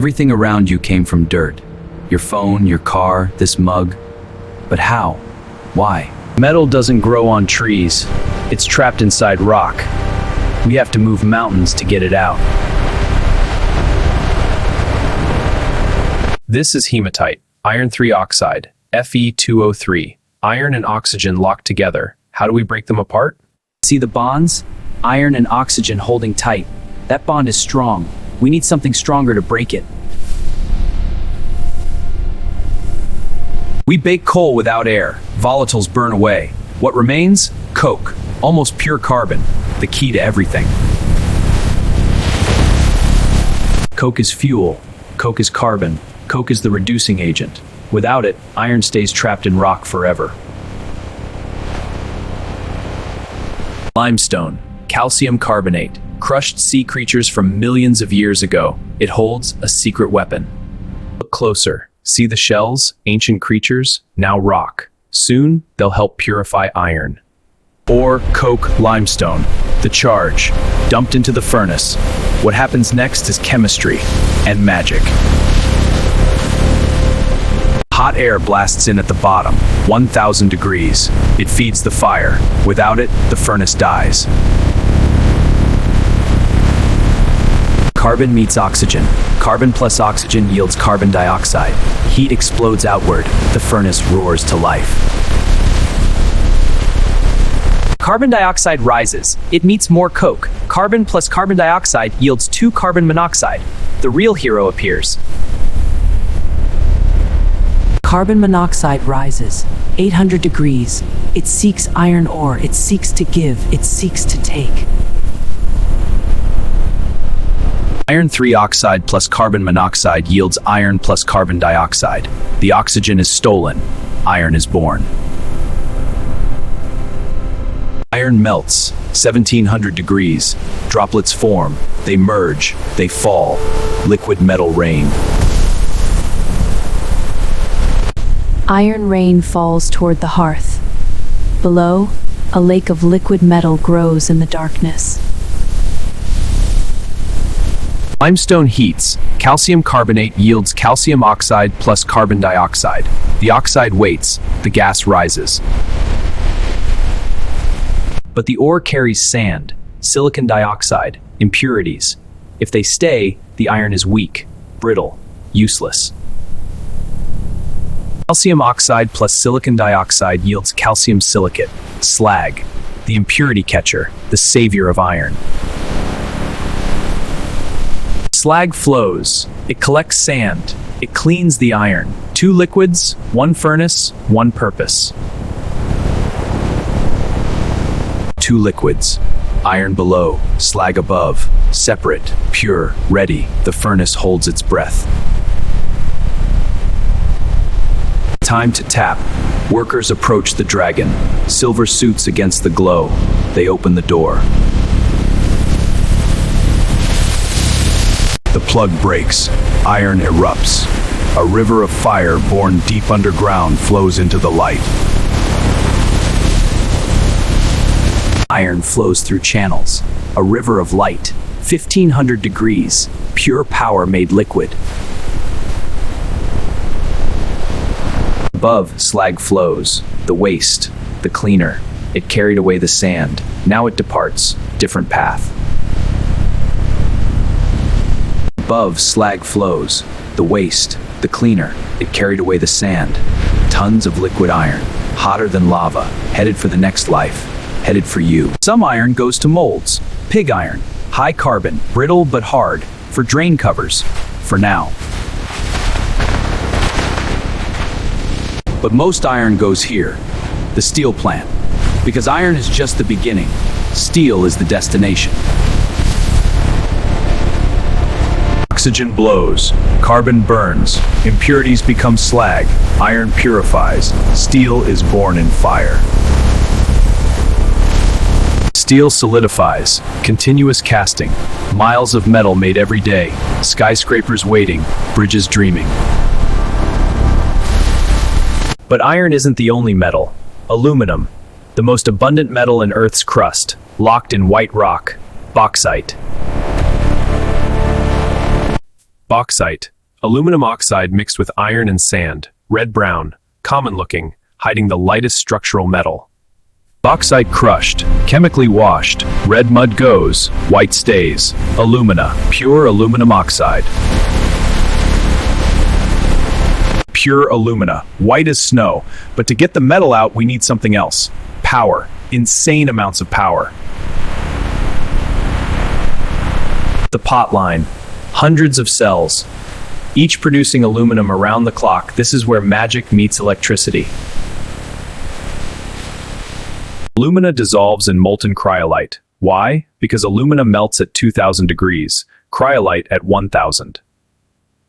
Everything around you came from dirt. Your phone, your car, this mug. But how? Why? Metal doesn't grow on trees. It's trapped inside rock. We have to move mountains to get it out. This is hematite, iron 3 oxide, Fe2O3. Iron and oxygen locked together. How do we break them apart? See the bonds? Iron and oxygen holding tight. That bond is strong. We need something stronger to break it. We bake coal without air. Volatiles burn away. What remains? Coke. Almost pure carbon. The key to everything. Coke is fuel. Coke is carbon. Coke is the reducing agent. Without it, iron stays trapped in rock forever. Limestone. Calcium carbonate. Crushed sea creatures from millions of years ago. It holds a secret weapon. Look closer. See the shells? Ancient creatures, now rock. Soon, they'll help purify iron. Or coke limestone. The charge. Dumped into the furnace. What happens next is chemistry and magic. Hot air blasts in at the bottom, 1,000 degrees. It feeds the fire. Without it, the furnace dies. Carbon meets oxygen. Carbon plus oxygen yields carbon dioxide. Heat explodes outward. The furnace roars to life. Carbon dioxide rises. It meets more coke. Carbon plus carbon dioxide yields 2 carbon monoxide. The real hero appears. Carbon monoxide rises, 800 degrees. It seeks iron ore, it seeks to give, it seeks to take. Iron 3 oxide plus carbon monoxide yields iron plus carbon dioxide. The oxygen is stolen. Iron is born. Iron melts, 1,700 degrees. Droplets form. They merge. They fall. Liquid metal rain. Iron rain falls toward the hearth. Below, a lake of liquid metal grows in the darkness. Limestone heats. Calcium carbonate yields calcium oxide plus carbon dioxide. The oxide waits. The gas rises. But the ore carries sand, silicon dioxide, impurities. If they stay, the iron is weak, brittle, useless. Calcium oxide plus silicon dioxide yields calcium silicate, slag, the impurity catcher, the savior of iron. Slag flows. It collects sand. It cleans the iron. 2 liquids, 1 furnace, 1 purpose. 2 liquids. Iron below, slag above. Separate, pure, ready. The furnace holds its breath. Time to tap. Workers approach the dragon. Silver suits against the glow. They open the door. The plug breaks. Iron erupts. A river of fire born deep underground flows into the light. Iron flows through channels. A river of light. 1,500 degrees. Pure power made liquid. Above, slag flows. The waste. The cleaner. It carried away the sand. Now it departs. Different path. Above, slag flows. The waste. The cleaner. It carried away the sand. Tons of liquid iron. Hotter than lava. Headed for the next life. Headed for you. Some iron goes to molds. Pig iron. High carbon. Brittle but hard. For drain covers. For now. But most iron goes here. The steel plant. Because iron is just the beginning. Steel is the destination. Oxygen blows, carbon burns, impurities become slag, iron purifies, steel is born in fire. Steel solidifies, continuous casting, miles of metal made every day, skyscrapers waiting, bridges dreaming. But iron isn't the only metal. Aluminum, the most abundant metal in Earth's crust, locked in white rock, bauxite. Bauxite, aluminum oxide mixed with iron and sand, red-brown, common-looking, hiding the lightest structural metal. Bauxite crushed, chemically washed, red mud goes, white stays. Alumina, pure aluminum oxide. Pure alumina, white as snow, but to get the metal out we need something else. Power, insane amounts of power. The pot line, hundreds of cells, each producing aluminum around the clock. This is where magic meets electricity. Alumina dissolves in molten cryolite. Why? Because alumina melts at 2000 degrees, cryolite at 1000.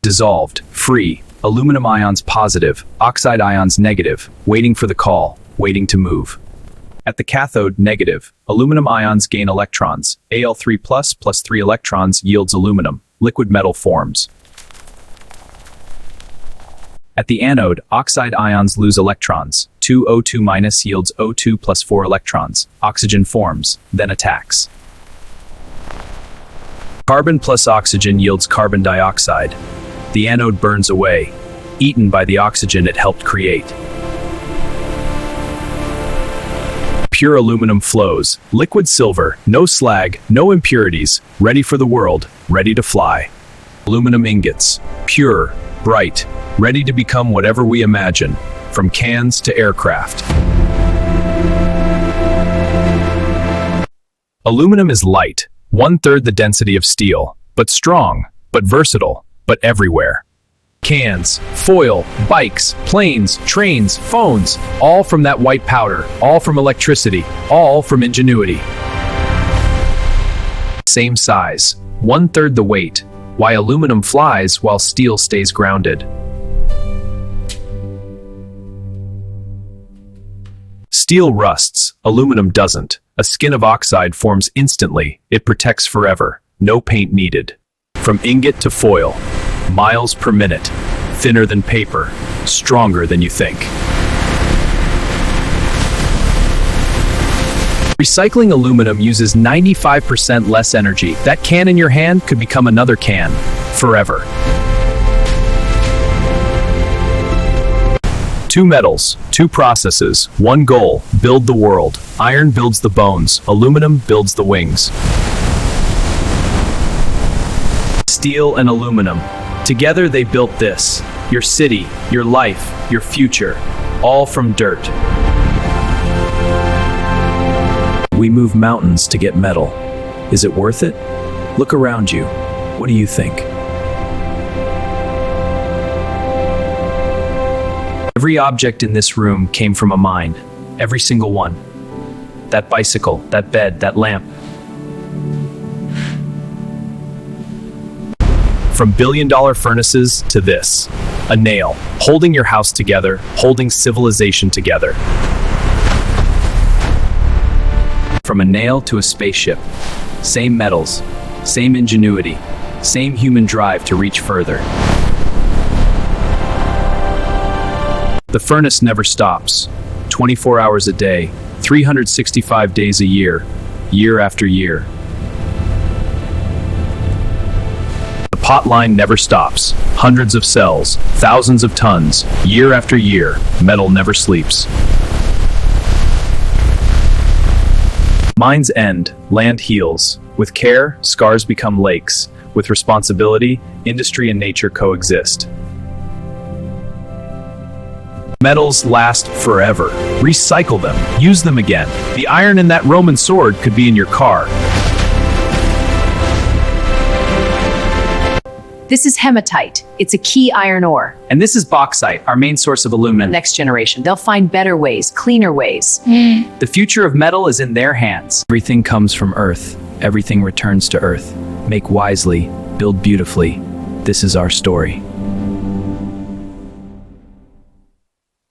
Dissolved, free, aluminum ions positive, oxide ions negative, waiting for the call, waiting to move. At the cathode, negative, aluminum ions gain electrons. Al3 plus 3 electrons yields aluminum. Liquid metal forms. At the anode, oxide ions lose electrons. 2O2 minus yields O2 plus 4 electrons. Oxygen forms, then attacks. Carbon plus oxygen yields carbon dioxide. The anode burns away, eaten by the oxygen it helped create. Pure aluminum flows, liquid silver, no slag, no impurities, ready for the world, ready to fly. Aluminum ingots, pure, bright, ready to become whatever we imagine, from cans to aircraft. Aluminum is light, 1/3 the density of steel, but strong, but versatile, but everywhere. Cans, foil, bikes, planes, trains, phones, all from that white powder, all from electricity, all from ingenuity. Same size, 1/3 the weight. Why aluminum flies while steel stays grounded. Steel rusts, aluminum doesn't. A skin of oxide forms instantly, it protects forever, no paint needed. From ingot to foil, miles per minute, thinner than paper, stronger than you think. Recycling aluminum uses 95% less energy. That can in your hand could become another can, forever. Two metals, two processes, one goal, build the world. Iron builds the bones, aluminum builds the wings. Steel and aluminum. Together they built this. Your city, your life, your future, all from dirt. We move mountains to get metal. Is it worth it? Look around you. What do you think? Every object in this room came from a mine. Every single one. That bicycle, that bed, that lamp. From billion-dollar furnaces to this. A nail, holding your house together, holding civilization together. From a nail to a spaceship. Same metals, same ingenuity, same human drive to reach further. The furnace never stops. 24 hours a day, 365 days a year, year after year. The pot line never stops. Hundreds of cells, thousands of tons, year after year, metal never sleeps. Mines end, land heals. With care, scars become lakes. With responsibility, industry and nature coexist. Metals last forever. Recycle them. Use them again. The iron in that Roman sword could be in your car. This is hematite. It's a key iron ore. And this is bauxite, our main source of aluminum. Next generation, they'll find better ways, cleaner ways. The future of metal is in their hands. Everything comes from Earth. Everything returns to Earth. Make wisely, build beautifully. This is our story.